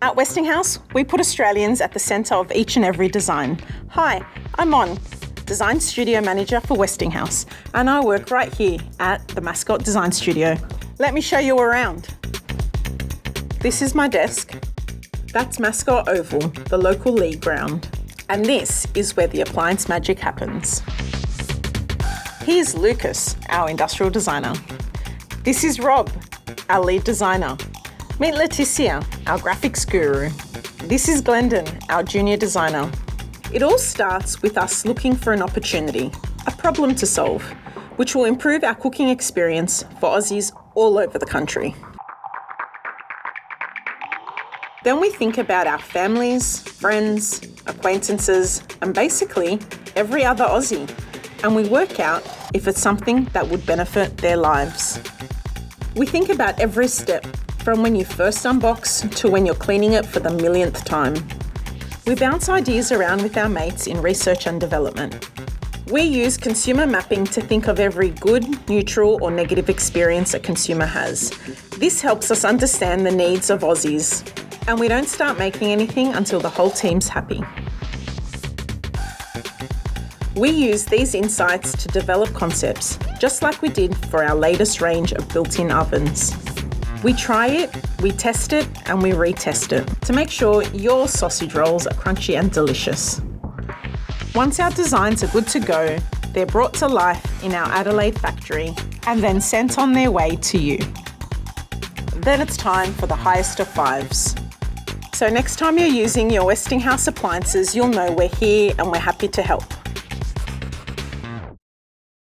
At Westinghouse, we put Australians at the centre of each and every design. Hi, I'm Mon, Design Studio Manager for Westinghouse, and I work right here at the Mascot Design Studio. Let me show you around. This is my desk. That's Mascot Oval, the local league ground. And this is where the appliance magic happens. Here's Lucas, our industrial designer. This is Rob, our lead designer. Meet Leticia, our graphics guru. This is Glendon, our junior designer. It all starts with us looking for an opportunity, a problem to solve, which will improve our cooking experience for Aussies all over the country. Then we think about our families, friends, acquaintances, and basically every other Aussie, and we work out if it's something that would benefit their lives. We think about every step, from when you first unbox to when you're cleaning it for the millionth time. We bounce ideas around with our mates in research and development. We use consumer mapping to think of every good, neutral, or negative experience a consumer has. This helps us understand the needs of Aussies, and we don't start making anything until the whole team's happy. We use these insights to develop concepts, just like we did for our latest range of built-in ovens. We try it, we test it, and we retest it to make sure your sausage rolls are crunchy and delicious. Once our designs are good to go, they're brought to life in our Adelaide factory and then sent on their way to you. Then it's time for the highest of fives. So next time you're using your Westinghouse appliances, you'll know we're here and we're happy to help.